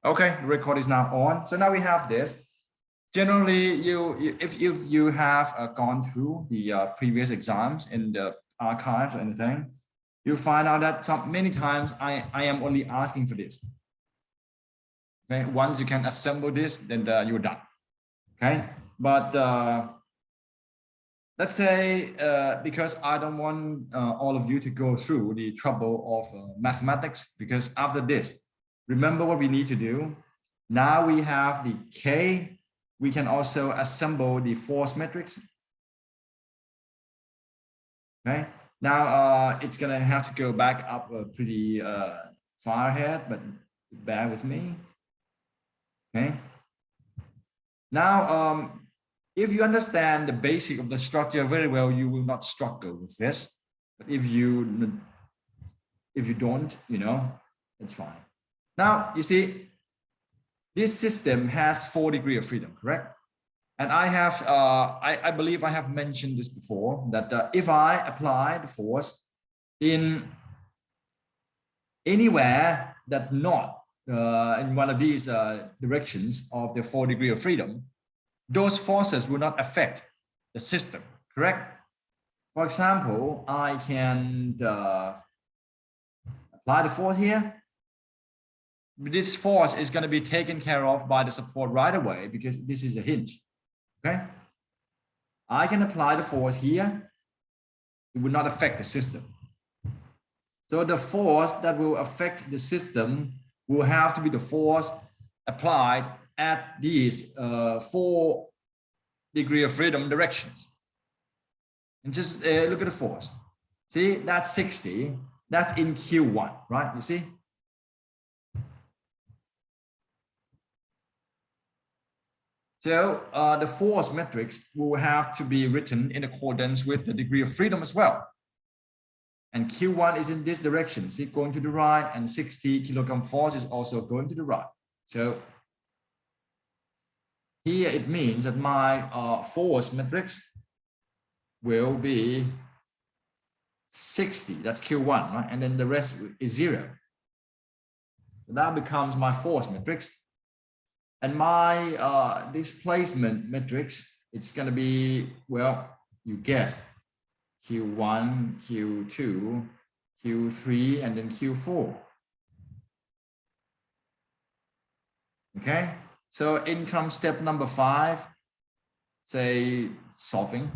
Okay, the record is now on. So now we have this. Generally, if you have gone through the previous exams in the archives or anything, you find out that many times I am only asking for this. Okay, once you can assemble this, then you're done. Okay, but let's say because I don't want all of you to go through the trouble of mathematics, because after this, remember what we need to do. Now we have the K. We can also assemble the force matrix. Okay. Now it's gonna have to go back up pretty far ahead, but bear with me. Okay. Now, if you understand the basic of the structure very well, you will not struggle with this. But if you don't, it's fine. Now you see, this system has 4 degrees of freedom, correct? And I have, I believe I have mentioned this before, that if I apply the force in anywhere that not in one of these directions of the 4 degrees of freedom, those forces will not affect the system, correct? For example, I can apply the force here. This force is going to be taken care of by the support right away because this is a hinge. Okay, I can apply the force here. It will not affect the system. So the force that will affect the system will have to be the force applied at these 4 degrees of freedom directions. And just look at the force. See, that's 60. That's in Q1, right? You see? So the force matrix will have to be written in accordance with the degree of freedom as well. And Q1 is in this direction, see, going to the right, and 60 kilogram force is also going to the right. So here it means that my force matrix will be 60, that's Q1, right? And then the rest is 0. So that becomes my force matrix. And my displacement matrix, it's going to be, well, you guess, Q1, Q2, Q3, and then Q4. Okay, so income step number 5, say solving.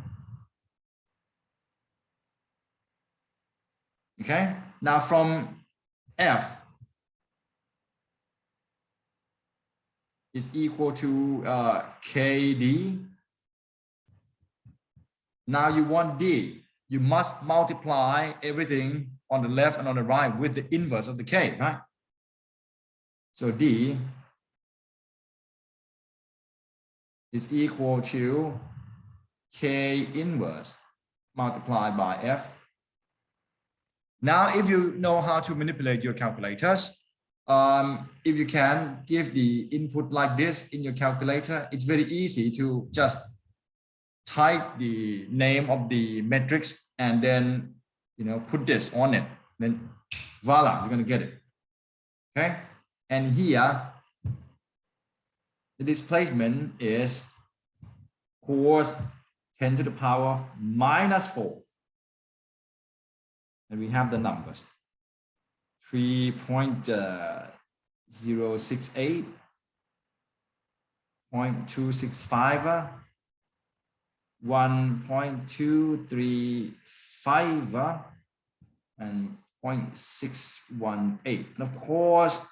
Okay, now from F is equal to KD. Now you want D. You must multiply everything on the left and on the right with the inverse of the K, right? So D is equal to K inverse multiplied by F. Now, if you know how to manipulate your calculators, if you can give the input like this in your calculator, it's very easy to just type the name of the matrix and then, put this on it. Then voila, you're going to get it. Okay. And here, the displacement is cos 10 to the power of -4. And we have the numbers. 3.068, 0.265, 1.235, and 0.618. And of course,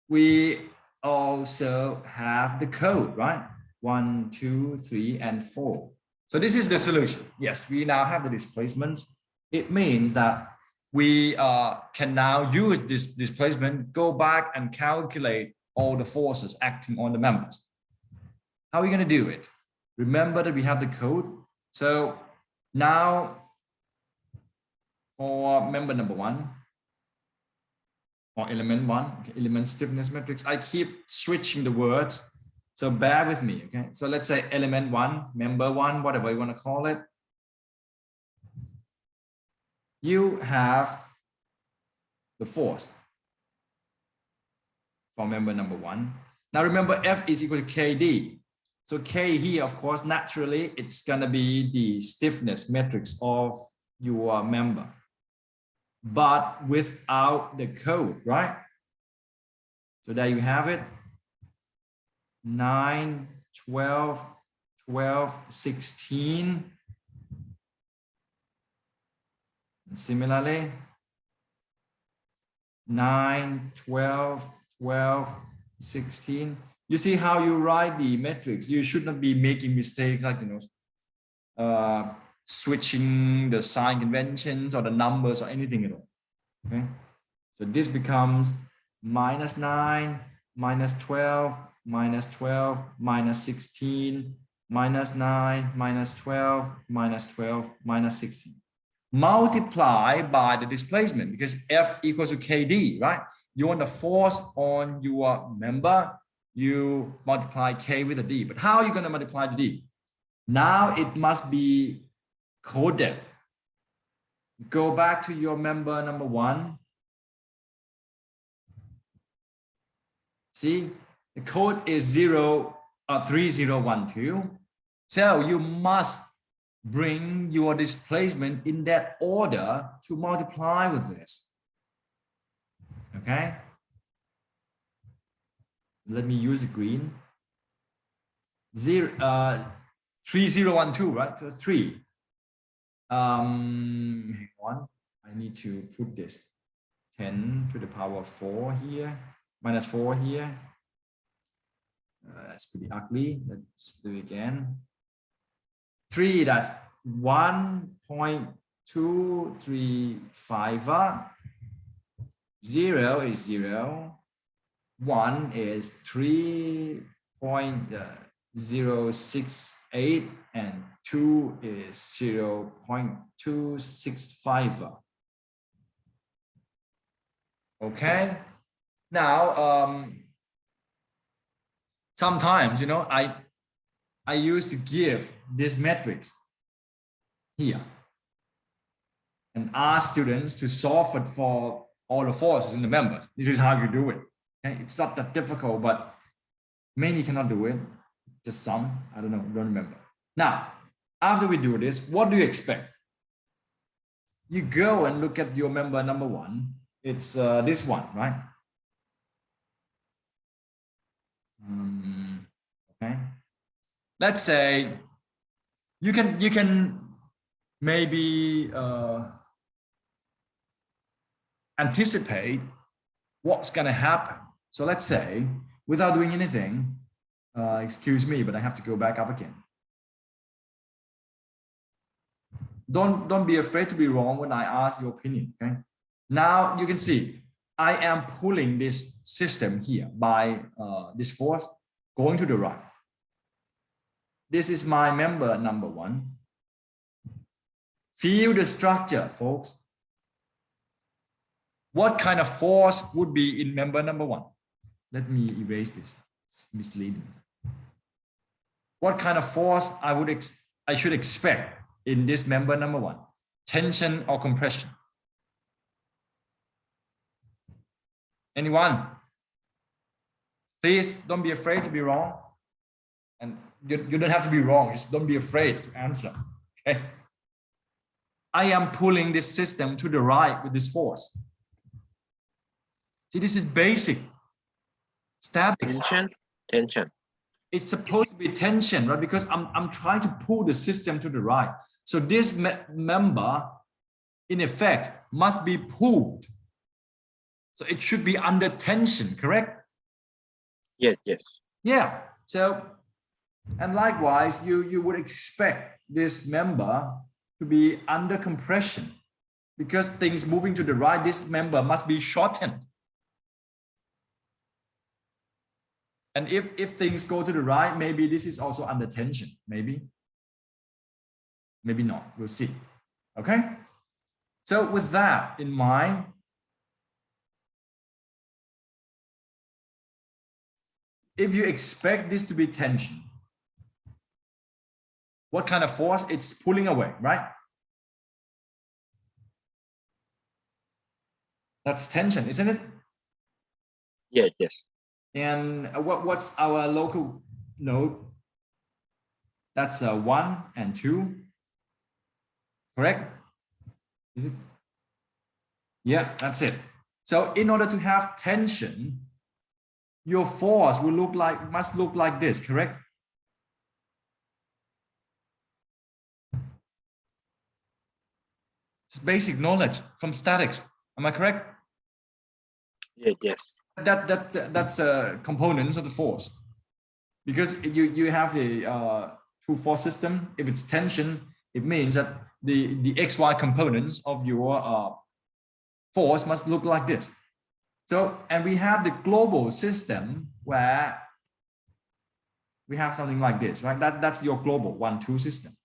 we also have the code, right? 1, 2, 3, and 4. So this is the solution. Yes, we now have the displacements. It means that we can now use this displacement, go back and calculate all the forces acting on the members. How are we going to do it? Remember that we have the code. So now for member number 1, or element 1, okay, element stiffness matrix, I keep switching the words. So bear with me, okay? So let's say element 1, member 1, whatever you want to call it. You have the force for member number 1. Now remember F is equal to KD. So K here, of course, naturally, it's going to be the stiffness matrix of your member, but without the code, right? So there you have it. 9, 12, 12, 16. And similarly, 9, 12, 12, 16. You see how you write the matrix. You should not be making mistakes like, switching the sign conventions or the numbers or anything at all. Okay. So this becomes minus 9, minus 12, minus 12, minus 16, minus 9, minus 12, minus 12, minus 16. Multiply by the displacement because F equals to KD, right? You want the force on your member, you multiply K with a D. But how are you going to multiply the D? Now it must be coded. Go back to your member number 1. See, the code is 3012. So you must bring your displacement in that order to multiply with this. Okay. Let me use the green. 3012, right? So 3. Hang on. I need to put this 10 to the power of 4 here, minus 4 here. That's pretty ugly. Let's do it again. 3, that's 1.235. 0 is 0. 1 is 3.068 and 2 is 0.265. Okay. Now, sometimes, I used to give this matrix here and ask students to solve it for all the forces in the members. This is how you do it. Okay? It's not that difficult, but many cannot do it. Just some, I don't know, don't remember. Now, after we do this, what do you expect? You go and look at your member number 1. It's this one, right? Okay. Let's say you can maybe anticipate what's going to happen. So let's say, without doing anything, excuse me, but I have to go back up again. Don't be afraid to be wrong when I ask your opinion. Okay. Now you can see I am pulling this system here by this force going to the right. This is my member number 1. Feel the structure, folks. What kind of force would be in member number 1? Let me erase this. It's misleading. What kind of force I should expect in this member number 1? Tension or compression? Anyone? Please don't be afraid to be wrong. And you don't have to be wrong. Just don't be afraid to answer. Okay. I am pulling this system to the right with this force. See, this is basic statics. Tension. It's supposed to be tension, right? Because I'm trying to pull the system to the right. So this member, in effect, must be pulled. So it should be under tension, correct? Yes. Yeah. So, and likewise, you would expect this member to be under compression because things moving to the right, this member must be shortened. And if things go to the right, maybe this is also under tension, maybe not, we'll see. Okay. So with that in mind, if you expect this to be tension, what kind of force? It's pulling away, right? That's tension, isn't it? Yes. And what's our local node? That's 1 and 2. Correct? Is it? Yeah, that's it. So in order to have tension, your force will must look like this, correct? It's basic knowledge from statics. Am I correct? Yes. That's components of the force. Because you have the true force system. If it's tension, it means that the XY components of your force must look like this. So, and we have the global system where we have something like this, right? That's your global 1-2 system.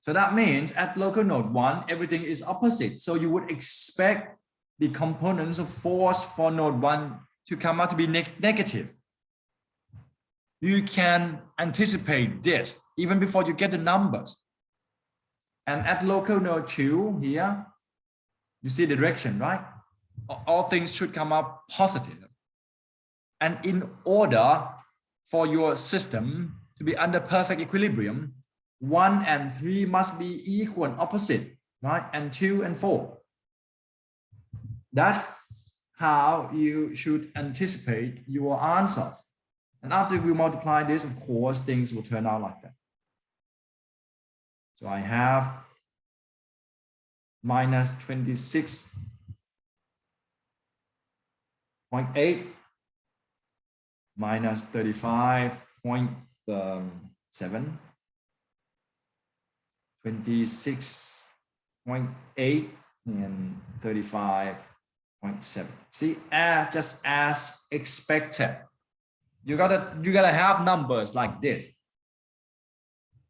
So that means at local node 1, everything is opposite. So you would expect the components of force for node 1 to come out to be negative. You can anticipate this even before you get the numbers. And at local node 2 here, you see the direction, right? All things should come up positive. And in order for your system to be under perfect equilibrium, 1 and 3 must be equal and opposite, right? And 2 and 4. That's how you should anticipate your answers. And after we multiply this, of course, things will turn out like that. So I have minus 26.8 minus 35.7, 26.8 and 35.7. See, just as expected. You gotta have numbers like this.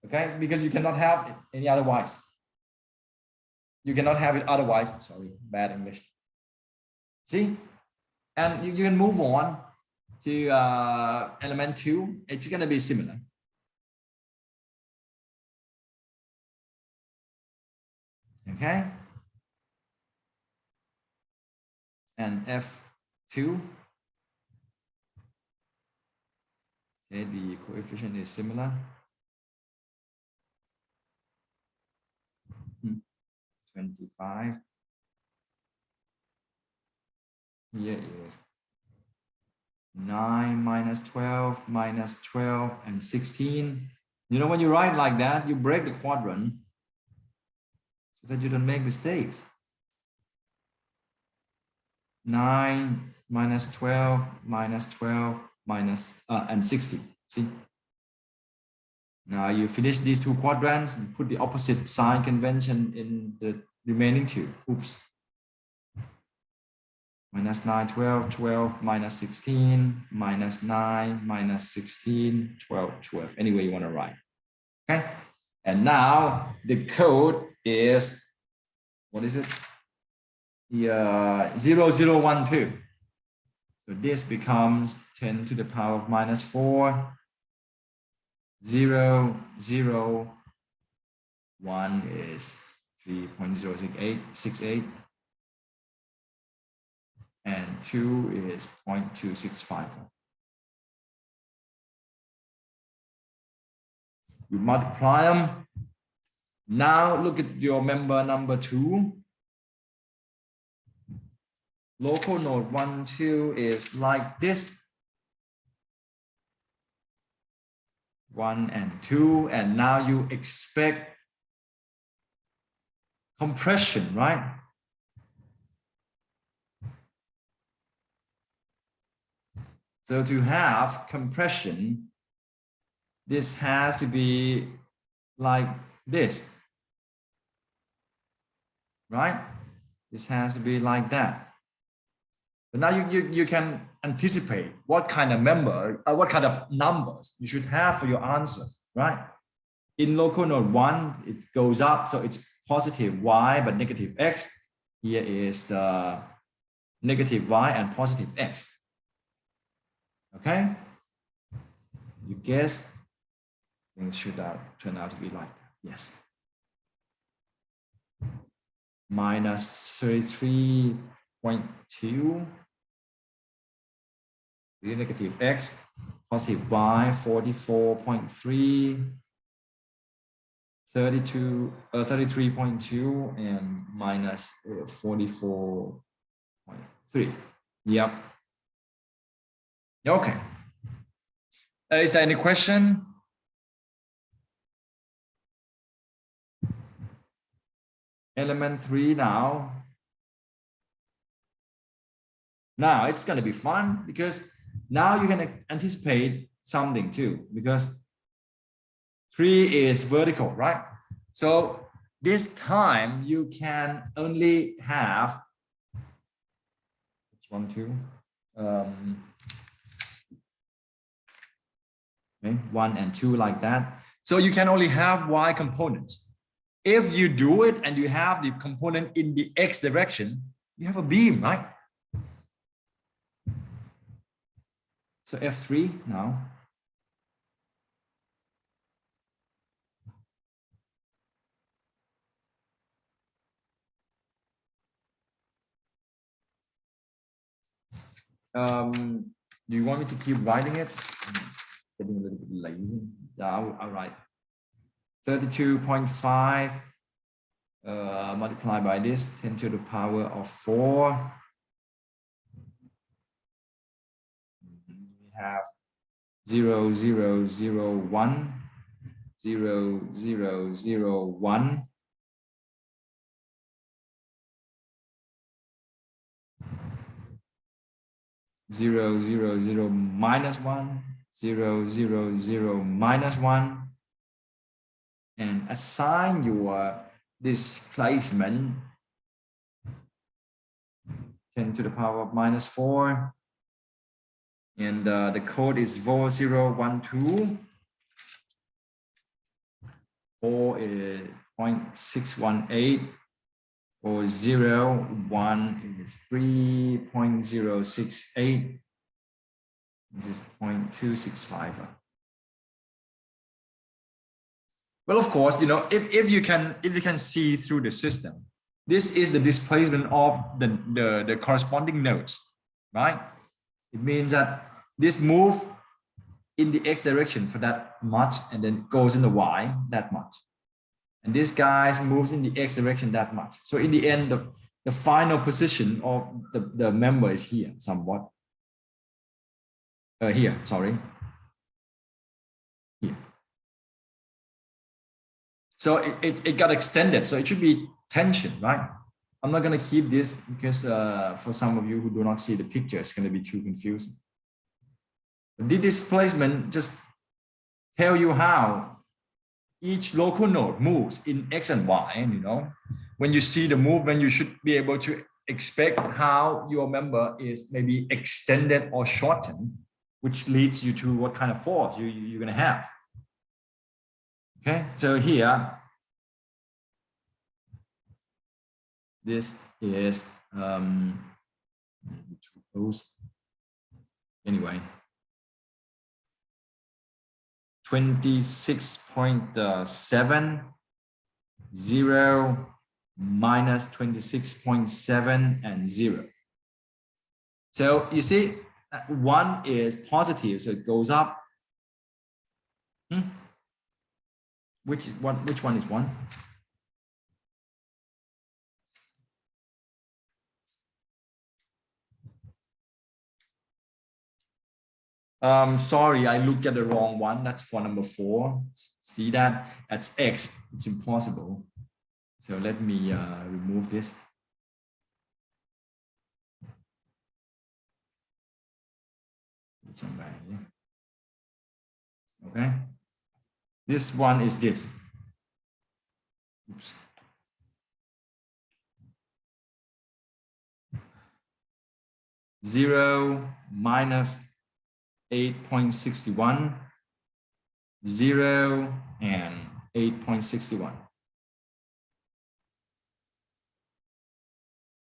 Okay, because you cannot have it any otherwise. You cannot have it otherwise. Sorry, bad English. See, and you can move on to element 2. It's gonna be similar. Okay, and F2. Okay, the coefficient is similar. 25. Here is 9 minus 12 minus 12 and 16. You know, when you write like that, you break the quadrant so that you don't make mistakes. 9 minus 12 minus 12 minus and 60. See? Now you finish these two quadrants and put the opposite sign convention in the remaining two. Oops. Minus 9, 12, 12, minus 16, minus 9, minus 16, 12, 12. Any way you want to write. Okay. And now the code is, what is it? The 0012. So this becomes 10 to the power of minus 4. 0, 0, 1 is 3.068, and 2 is 0.265. You multiply them. Now look at your member number 2. Local node 1, 2 is like this. 1 and 2, and now you expect compression, right? So to have compression, this has to be like this, right? This has to be like that. But now you can anticipate what kind of what kind of numbers you should have for your answers, right? In local node 1, it goes up, so it's positive y but negative x. Here is the negative y and positive x. Okay? You guess things should turn out to be like that. Yes. Minus 33.2 negative x, positive y, 44.3, 33.2, and minus 44.3. Yep. Okay. Is there any question? Element 3 now. Now it's going to be fun because now you're going to anticipate something too, because 3 is vertical, right? So this time you can only have 1, 2, okay, 1 and 2 like that. So you can only have y components. If you do it and you have the component in the x direction, you have a beam, right? So F3 now. Do you want me to keep writing it? I'm getting a little bit lazy. Yeah, I'll write 32.5 multiplied by this 10 to the power of 4. We have 0, 0, 0, 1, 0, 0, 0, 1. Zero, zero, zero, minus 1, 0, 0, 0, minus 1, and assign your displacement 10 to the power of minus 4, and the code is 4012. 4 is 0.618. 401 is 3.068. This is 0.265. Well, of course, you know, if you can see through the system, this is the displacement of the corresponding nodes, right? It means that this move in the x direction for that much and then goes in the y that much. And this guy moves in the x direction that much. So in the end, the final position of the member is here somewhat. Here, sorry. Here. So it got extended. So it should be tension, right? I'm not going to keep this because for some of you who do not see the picture, it's going to be too confusing. The displacement just tell you how each local node moves in x and y, and you know, when you see the movement, you should be able to expect how your member is maybe extended or shortened, which leads you to what kind of force you're going to have. Okay, so here, this is anyway, 26.7, 0, minus 26.7, and 0. So you see, 1 is positive, so it goes up. Which one is 1? Sorry, I looked at the wrong one. That's for number 4. See that? That's x. It's impossible. So let me remove this. Somewhere here. Okay. This one is this. Oops. Zero minus 8.61, 0, and 8.61.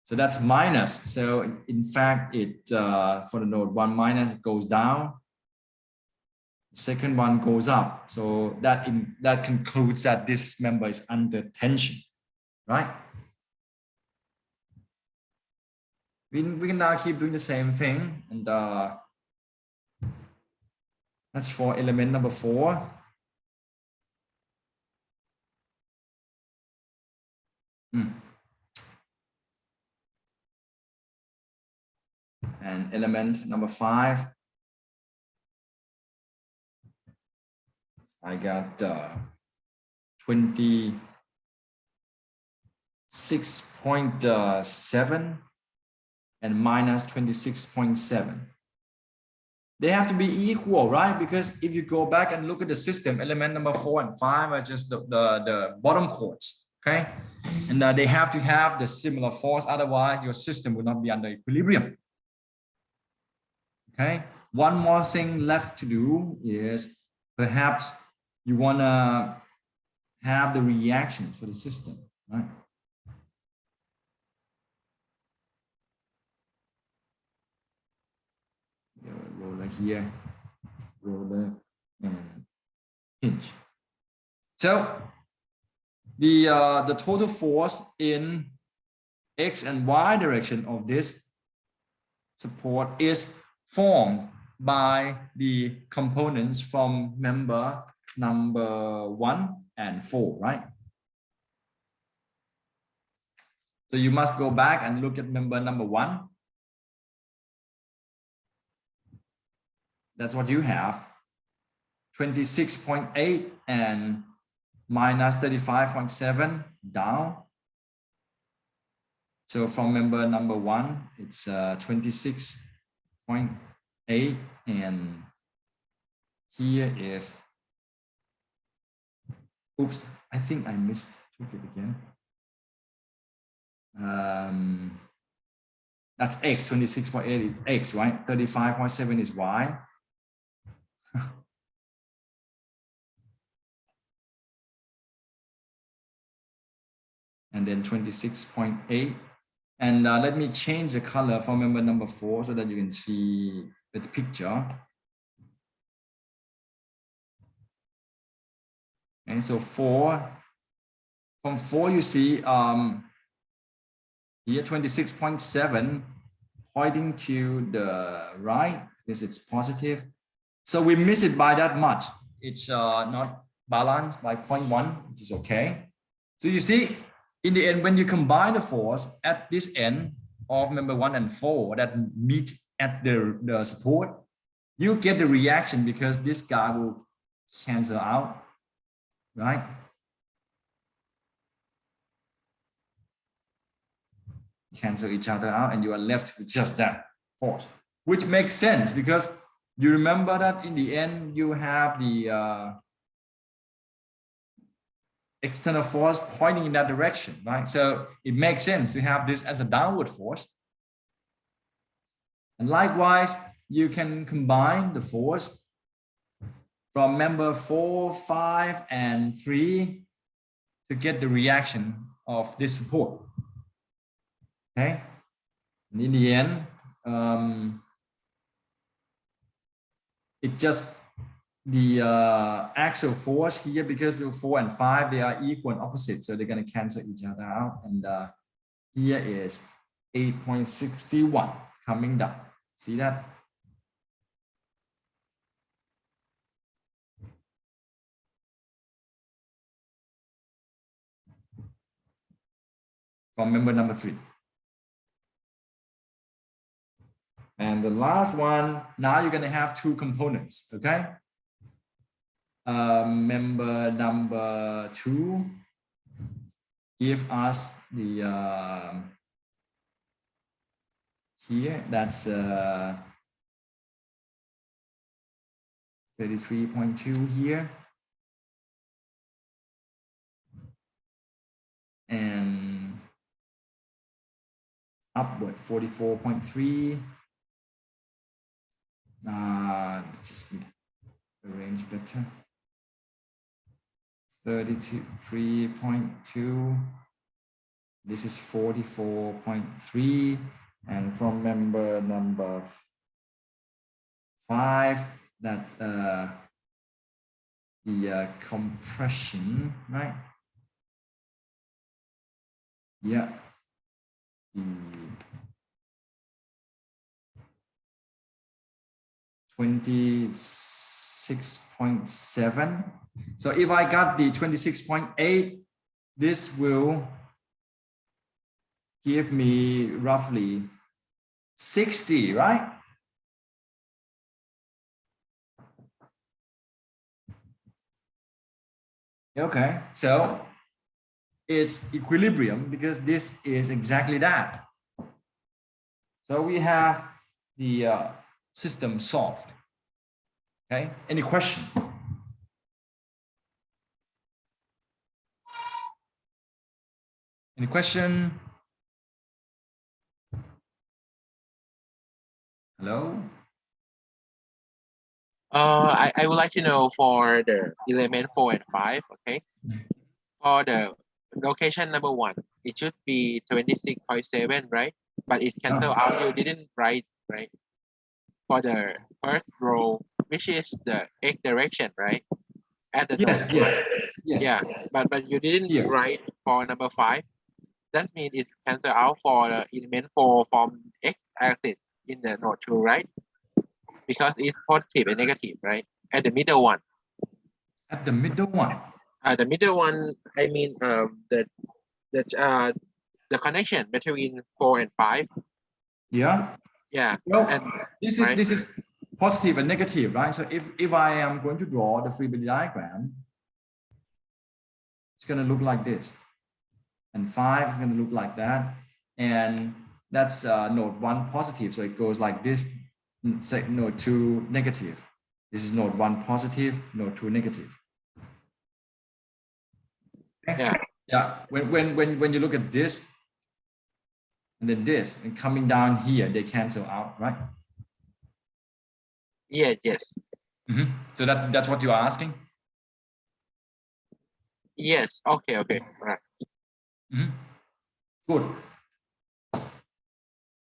So that's minus. So in fact, it for the node 1 minus, it goes down. The second one goes up. So that concludes that this member is under tension, right? We can now keep doing the same thing, and That's for element number 4. And element number 5, I got 26.7 and minus 26.7. They have to be equal, right? Because if you go back and look at the system, element number 4 and 5 are just the bottom chords, okay? And they have to have the similar force, otherwise your system will not be under equilibrium. Okay, one more thing left to do is perhaps you want to have the reaction for the system, right? Roller here, roller and hinge. So the total force in X and Y direction of this support is formed by the components from member number 1 and 4, right? So you must go back and look at member number 1. That's what you have. 26.8 and minus 35.7 down. So from member number 1, it's 26.8, and here is, oops, I think I mistook it again. That's X, 26.8 is X, right? 35.7 is Y. And then 26.8. And let me change the color for member number 4 so that you can see the picture. And so 4, from 4 you see here 26.7 pointing to the right because it's positive. So we miss it by that much. It's not balanced by 0.1, which is okay. So you see, in the end, when you combine the force at this end of member 1 and 4 that meet at the support, you get the reaction because this guy will cancel out, right? Cancel each other out, and you are left with just that force, which makes sense because you remember that in the end you have the external force pointing in that direction, right? So it makes sense to have this as a downward force. And likewise, you can combine the force from member 4, 5, and 3 to get the reaction of this support. Okay, and in the end, it's just the axial force here, because of 4 and 5, they are equal and opposite, so they're going to cancel each other out. And here is 8.61 coming down. See that? From member number 3. And the last one, now you're going to have 2 components, okay? Member number 2 give us the here, that's 33.2 here, and upward 44.3. Just arrange better. 33.2. This is 44.3, and from member number 5, that the compression, right? Yeah. The 26 26.7. So if I got the 26.8, this will give me roughly 60, right? Okay, so it's equilibrium because this is exactly that. So we have the system solved. Okay, any question? Any question? Hello? I would like to know for the element 4 and 5, okay? For the location number 1, it should be 26.7, right? But it's canceled out. You didn't write, right? For the first row, which is the X direction, right? At the Yes, node. yes. Yeah, but you didn't Here. write for number 5. That means it's canceled out for the element 4 from X-axis in the node 2, right? Because it's positive and negative, right? At the middle one. At the middle one. The middle one, I mean, the connection between 4 and 5. Yeah. Yeah. Well, and this right? is positive and negative, right? So if I am going to draw the free body diagram, it's going to look like this, and 5 is going to look like that, and that's node 1 positive, so it goes like this. Say node 2 negative. This is node 1 positive, node 2 negative. Okay? Yeah. When you look at this and then this and coming down here, they cancel out, right? Yeah. Yes. Mm-hmm. So that's what you are asking. Yes. Okay. Okay. Right. Mm-hmm. Good.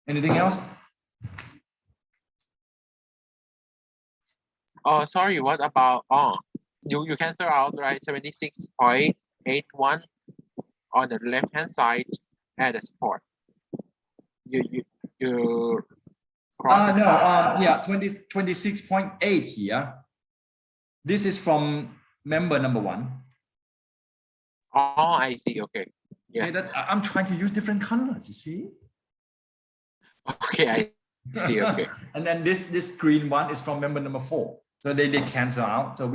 Anything else? Oh, sorry. What about you cancel out, right? 76.81 on the left hand side at the support. You cross it No, out. yeah, 26.8 here. This is from member number 1. Oh, I see. Okay. Yeah. Okay, that I'm trying to use different colors, you see? Okay, I see. Okay. And then this green one is from member number 4. So they cancel out. So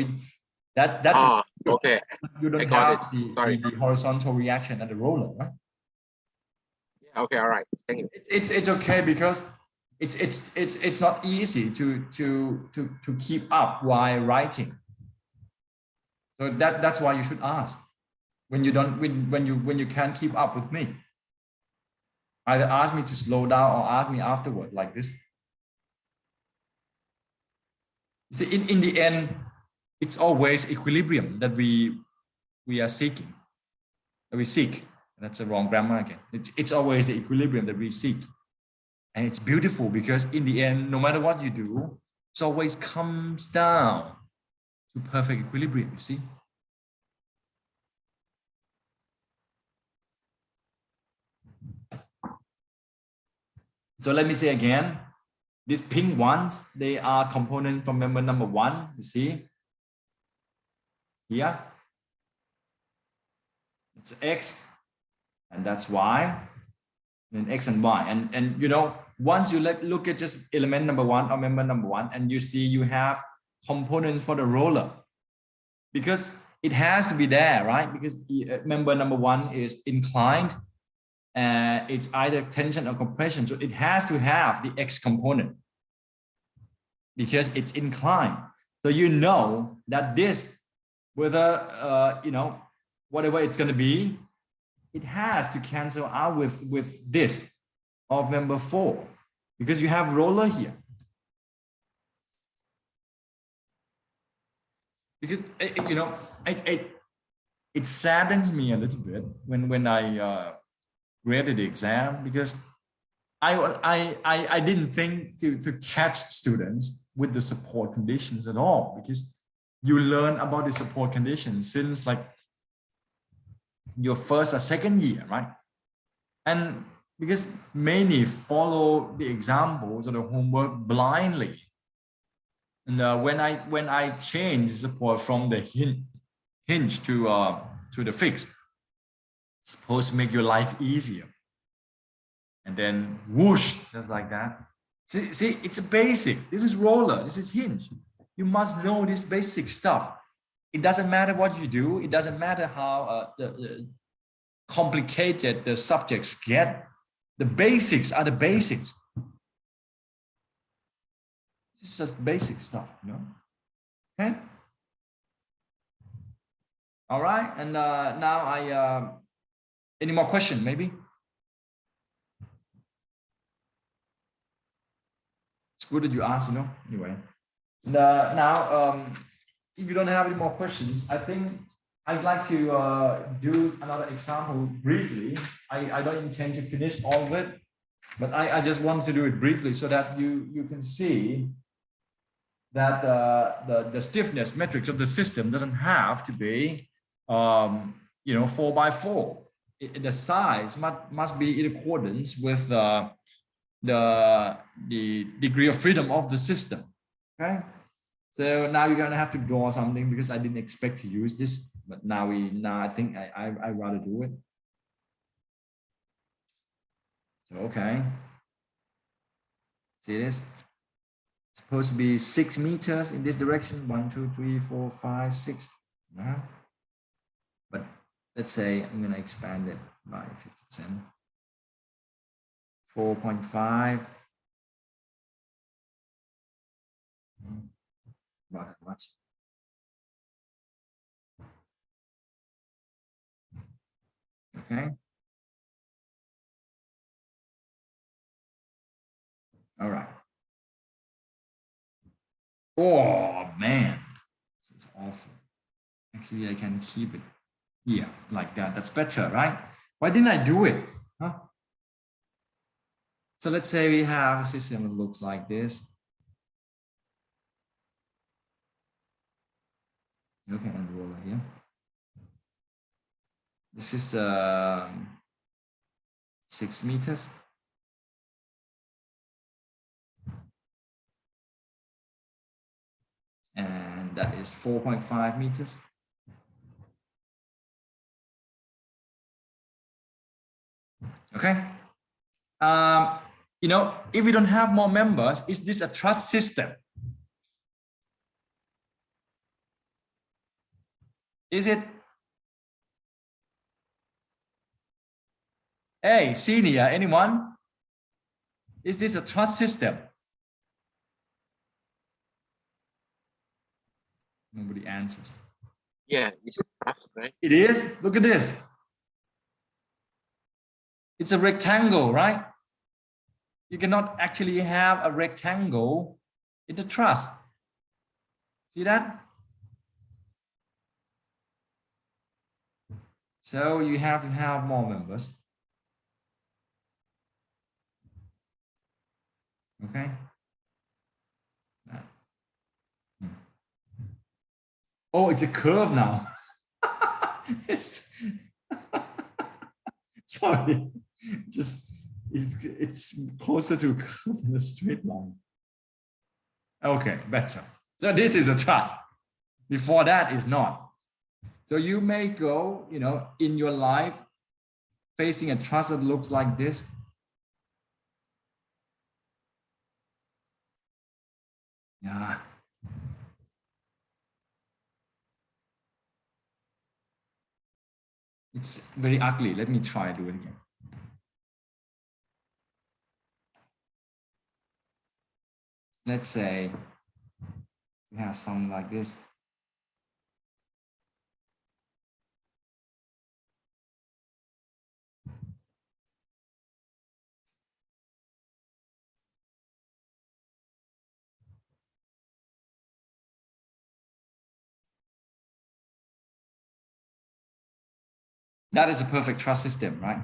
that's okay. you don't have the horizontal reaction at the roller, right? Yeah, okay, all right. Thank you. It's okay because it's not easy to keep up while writing. So that's why you should ask when you can't keep up with me. Either ask me to slow down or ask me afterward like this. See, in the end, it's always equilibrium that we are seeking, that we seek. That's the wrong grammar again. It's always the equilibrium that we seek. And it's beautiful because in the end, no matter what you do, it always comes down to perfect equilibrium, you see? So let me say again, these pink ones, they are components from member number 1, you see? Here. It's X, and that's Y, and X and Y. And you know, once you look at just element number 1 or member number 1, and you see you have components for the roller, because it has to be there, right? Because member number 1 is inclined, and it's either tension or compression, so it has to have the X component because it's inclined. So you know that this, whether you know, whatever it's going to be, it has to cancel out with this of member 4 because you have roller here. Because you know, it saddens me a little bit when I graded the exam, because I didn't think to catch students with the support conditions at all, because you learn about the support conditions since like your first or second year, right? And because many follow the examples or the homework blindly, And when I change the support from the hinge to the fixed, it's supposed to make your life easier. And then whoosh, just like that. See, it's a basic. This is roller. This is hinge. You must know this basic stuff. It doesn't matter what you do. It doesn't matter how complicated the subjects get. The basics are the basics. This is just basic stuff, you know. Okay. All right. And now any more questions, maybe? It's good that you asked, you know. Anyway, now if you don't have any more questions, I think I'd like to do another example briefly. I don't intend to finish all of it, but I just want to do it briefly so that you can see that the stiffness metrics of the system doesn't have to be 4x4. The size must be in accordance with the degree of freedom of the system. Okay, so now you're gonna have to draw something because I didn't expect to use this, but now I think I rather do it. So okay, see this? It's supposed to be 6 meters in this direction. 1, 2, 3, 4, 5, 6. But let's say I'm gonna expand it by 50%. 4.5. About that much. Okay. All right. Oh man, this is awful. Actually, I can keep it here like that. That's better, right? Why didn't I do it? Huh? So let's say we have a system that looks like this. Okay, and roller here. This is 6 meters. And that is 4.5 meters. Okay. If we don't have more members, is this a truss system? Is it? Hey, senior, anyone? Is this a truss system? Nobody answers. Yeah, it's truss, right? It is. Look at this. It's a rectangle, right? You cannot actually have a rectangle in the truss. See that? So you have to have more members. Okay. Oh, it's a curve now. It's sorry. Just it's closer to a curve than a straight line. Okay, better. So this is a truss. Before that is not. So you may go, in your life facing a truss that looks like this. Yeah. It's very ugly. Let me try do it again. Let's say we have something like this. That is a perfect truss system, right?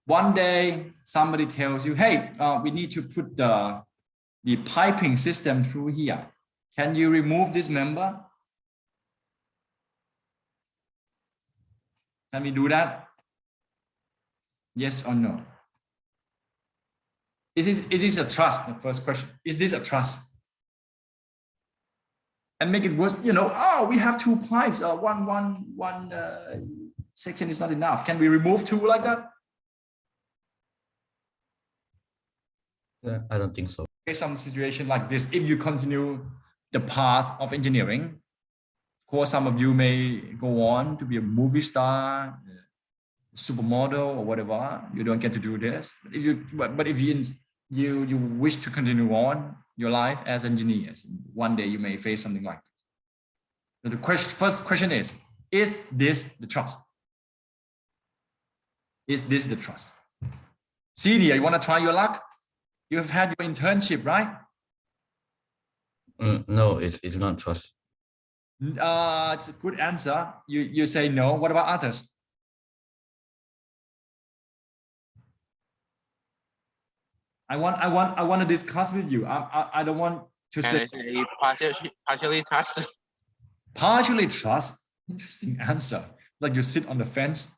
One day, somebody tells you, hey, we need to put the piping system through here. Can you remove this member? Can we do that? Yes or no? Is this a truss? The first question. Is this a truss? and make it worse. Oh, we have two pipes. One section is not enough. Can we remove two like that? I don't think so. Some situation like this, if you continue the path of engineering, of course, some of you may go on to be a movie star, supermodel, or whatever. You don't get to do this. But if you wish to continue on your life as engineers, one day you may face something like this. So the first question is this the trust? Is this the trust? Senior, you want to try your luck? You have had your internship, right? No, it's not trust. It's a good answer. You say no. What about others? I want to discuss with you. I don't want to And say I say partially trust. partially trust. Interesting answer. Like you sit on the fence.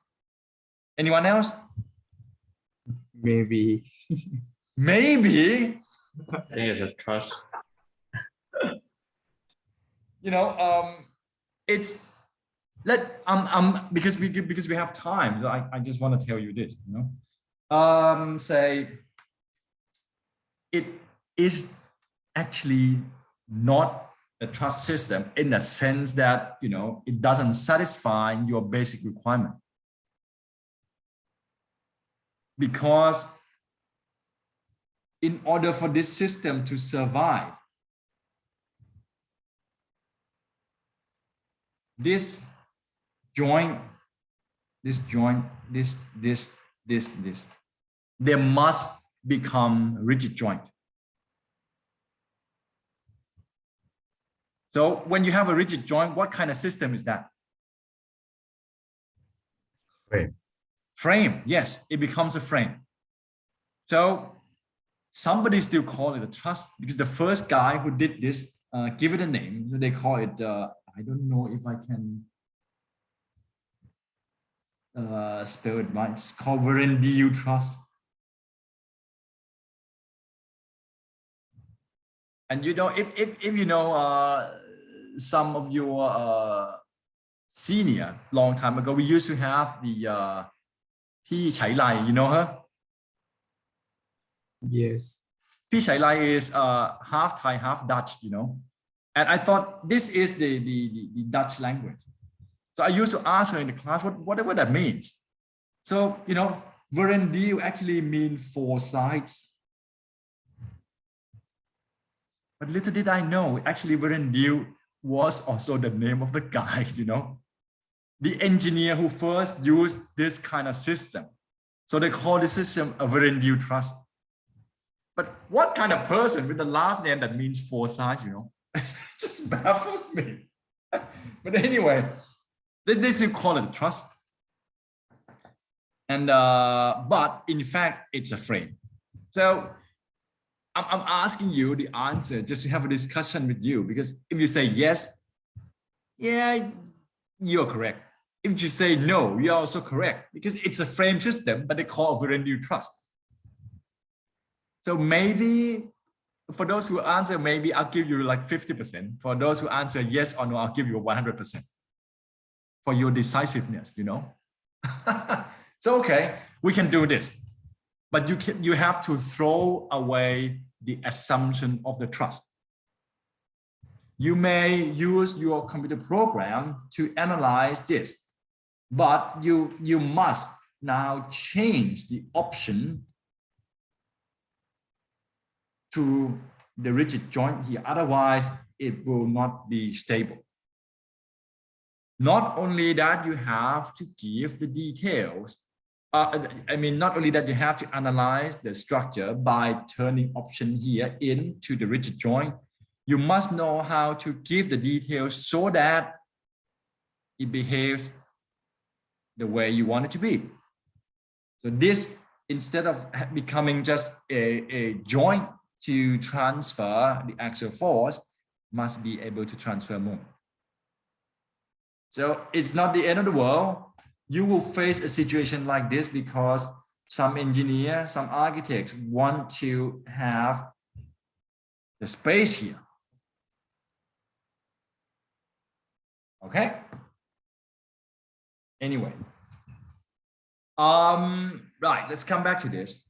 Anyone else? Maybe. Maybe. I think it's just trust. It's because we have time. So I just want to tell you this. Say it is actually not a trust system in the sense that it doesn't satisfy your basic requirement, because in order for this system to survive, this joint, they must become rigid joint. So when you have a rigid joint, what kind of system is that? Frame. Frame, yes, it becomes a frame. So somebody still call it a truss because the first guy who did this, give it a name. So they call it, I don't know if I can spell it right. It's called Verendiu truss. And if you know some of your senior long time ago, we used to have the Pi Chai Lai, you know her? Yes. Pi Chai Lai is half Thai, half Dutch, And I thought this is the Dutch language. So I used to ask her in the class whatever that means. So, Verendiu actually means four sides. But little did I know, actually Verendiu was also the name of the guy, the engineer who first used this kind of system. So they call this system a Verendiu truss. But what kind of person with the last name that means four sides, It just baffles me. But anyway, they still call it a truss. And but in fact, it's a frame. So I'm asking you the answer just to have a discussion with you, because if you say yes, yeah, you're correct. If you say no, you're also correct, because it's a frame system, but they call it Verendiu truss. So maybe for those who answer, maybe I'll give you like 50%. For those who answer yes or no, I'll give you 100% for your decisiveness, So, okay, we can do this. But you have to throw away the assumption of the trust. You may use your computer program to analyze this, but you must now change the option to the rigid joint here. Otherwise, it will not be stable. Not only that, you have to give the details. Not only that, you have to analyze the structure by turning option here into the rigid joint. You must know how to give the details so that it behaves the way you want it to be. So this, instead of becoming just a joint to transfer the axial force, must be able to transfer more. So it's not the end of the world. You will face a situation like this because some engineers, some architects want to have the space here. Okay. Anyway, right, let's come back to this.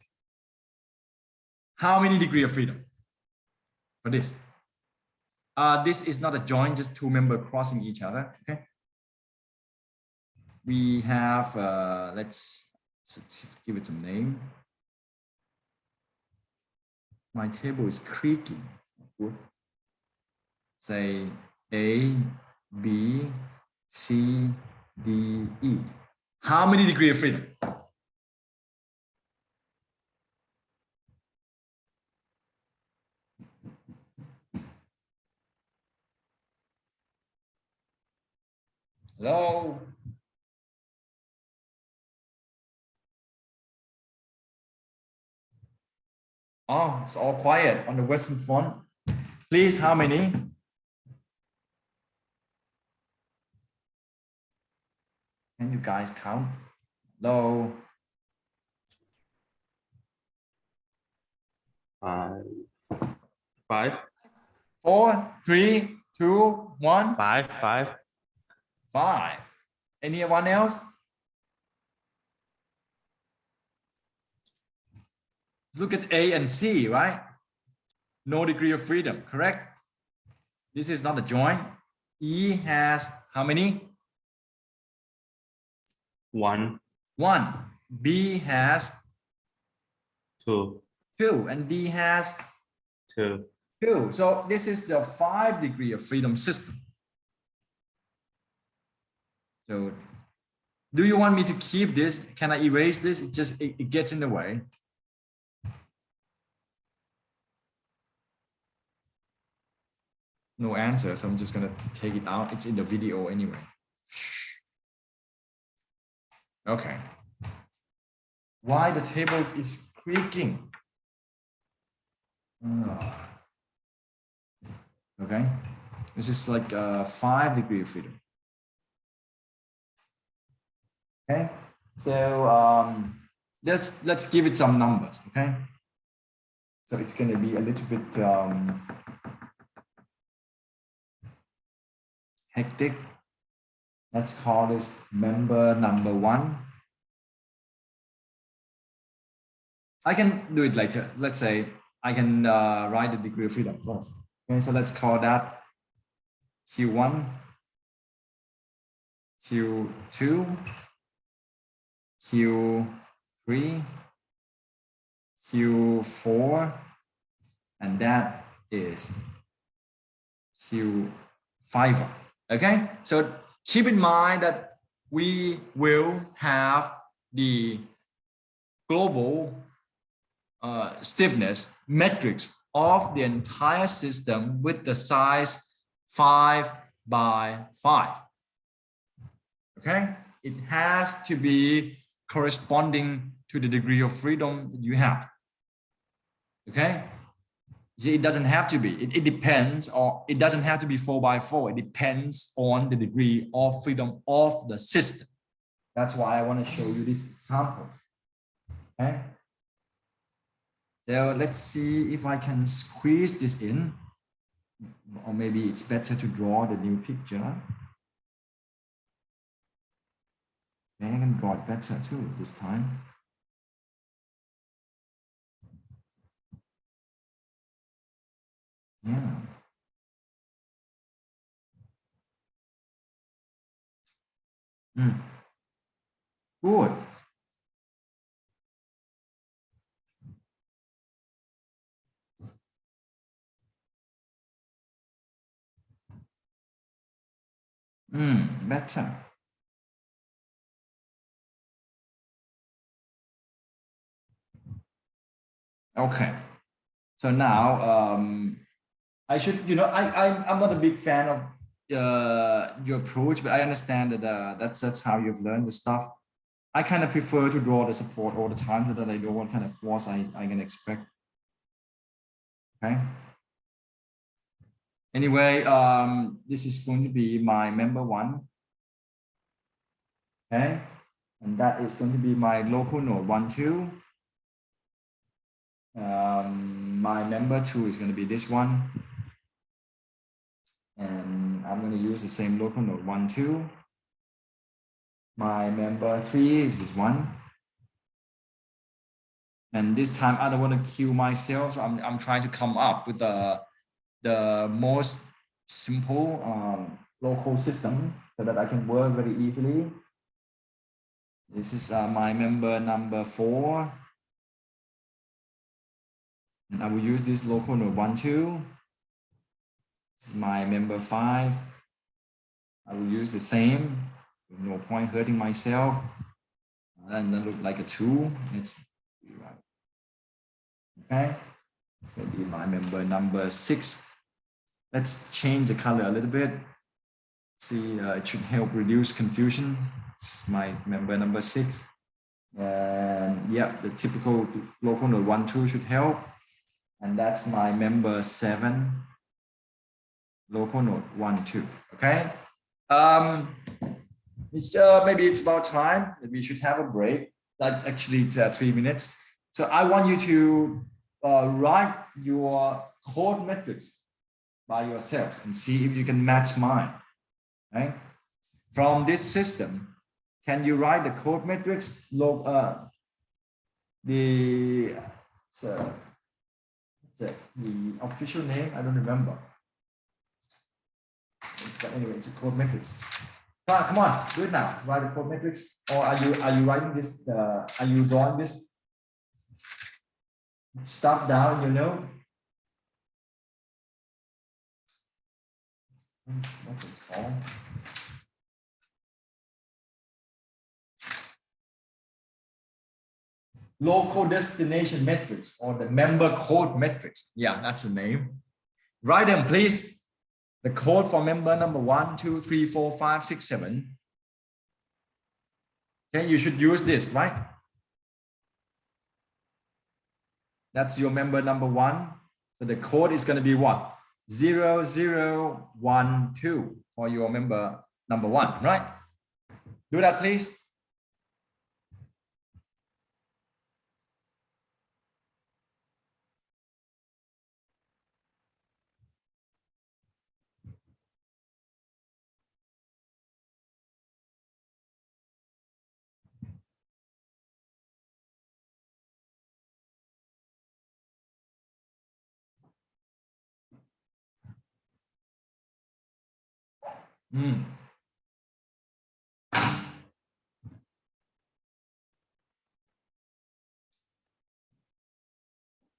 How many degree of freedom for this? This is not a joint, just two members crossing each other. Okay. We have, let's give it some name. My table is creaking. Good. Say A, B, C, D, E. How many degree of freedom? Hello? Oh, it's all quiet on the Western Front. Please, how many? Can you guys count? Hello? 5. 4, 3, 2, 1. 5. 5. Anyone else? Let's look at A and C, right? No degree of freedom, correct? This is not a joint. E has how many? 1. 1. B has 2. 2. And D has 2. 2. So this is the 5 degree of freedom system. So do you want me to keep this? Can I erase this? It gets in the way. No answer, so I'm just gonna take it out. It's in the video anyway. Okay. Why the table is creaking? Okay. This is like 5 degree of freedom. Okay. So let's give it some numbers. Okay. So it's gonna be a little bit hectic. Let's call this member number 1. I can do it later. Let's say I can write the degree of freedom first. Okay, so let's call that Q1, Q2, Q3, Q4, and that is Q5. Okay, so keep in mind that we will have the global stiffness matrix of the entire system with the size 5 by 5. Okay, it has to be corresponding to the degree of freedom that you have. Okay, see, it doesn't have to be, it depends, or it doesn't have to be 4 by 4. It depends on the degree of freedom of the system. That's why I want to show you this example. Okay, so let's see if I can squeeze this in, or maybe it's better to draw the new picture. I can draw it better too this time. Yeah. Good. Better. Okay. So now I should, I'm not a big fan of your approach, but I understand that that's how you've learned the stuff. I kind of prefer to draw the support all the time so that I know what kind of force I can expect. Okay. Anyway, this is going to be my member 1. Okay. And that is going to be my local node 1, 2. My member 2 is going to be this one. And I'm going to use the same local node 1, 2. My member 3 is this one. And this time I don't want to kill myself. So I'm trying to come up with the most simple local system so that I can work very easily. This is my member number 4. And I will use this local node 1, 2. This is my member 5. I will use the same. No point hurting myself. And that look like a 2. Let's be right. Okay. So be my member number 6. Let's change the color a little bit. See, it should help reduce confusion. It's my member number 6. And yeah, the typical local node 1, 2 should help. And that's my member 7. Local node 1, 2. Okay. It's maybe it's about time that we should have a break. Like actually it's 3 minutes. So I want you to write your code metrics by yourselves and see if you can match mine. Right? From this system, can you write the code metrics? The official name, I don't remember. But anyway, it's a code metrics. Come on, do it now. Write the code metrics. Or are you writing this? Are you drawing this stuff down? You know. What's it called? Local destination metrics or the member code metrics. Yeah, that's the name. Write them, please. The code for member number 1, 2, 3, 4, 5, 6, 7. Okay, you should use this, right? That's your member number 1. So the code is going to be what? 0012 for your member number 1, right? Do that, please.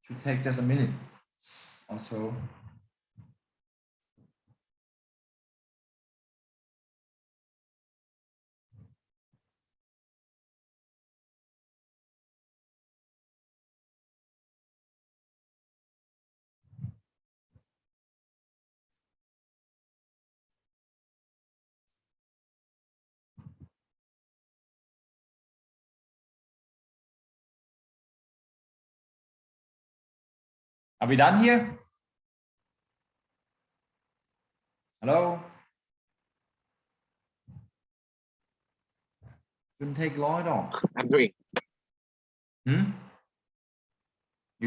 Should take just a minute. Also. Are we done here? Hello? Shouldn't take long at all. I'm doing. You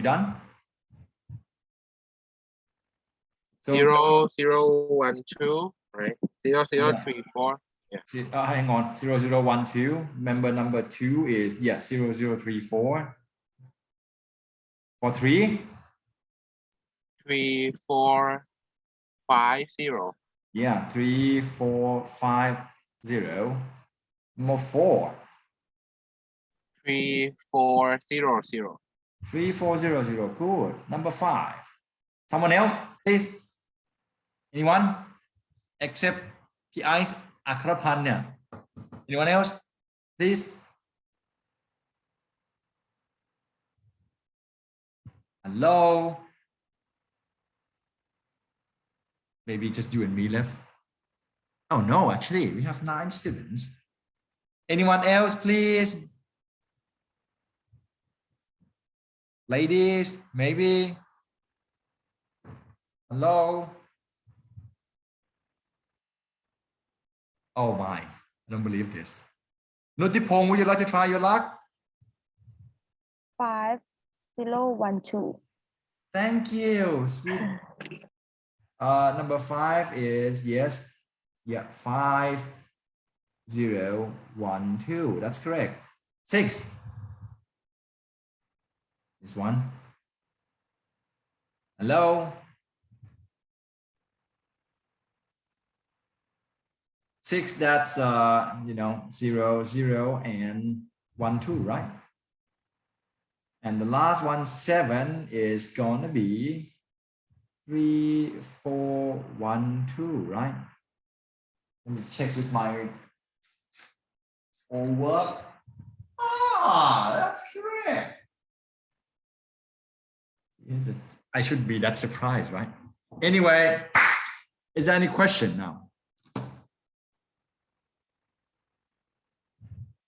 done? So, 0012, right? 0034. Yeah. Hang on. 0012. Member number 2 is 0034. For 3? 3450. Yeah, 3450. Number 4. 3400. 3400. Good. Number 5. Someone else, please. Anyone? Except P.I. Akrapan. Anyone else? Please. Hello? Maybe just you and me left. Oh no, actually, we have 9 students. Anyone else, please? Ladies, maybe? Hello? Oh my, I don't believe this. Nutipong, would you like to try your luck? 5012. Thank you, sweet. Number 5 is, yes, Yeah, 5, 0, 1, 2. That's correct. 6. This one. Hello. 6, that's 0, 0, and 1, 2, right? And the last one, 7, is gonna be 3, 4, 1, 2, right? Let me check with my homework. That's correct. I should be that surprised, right? Anyway, is there any question now?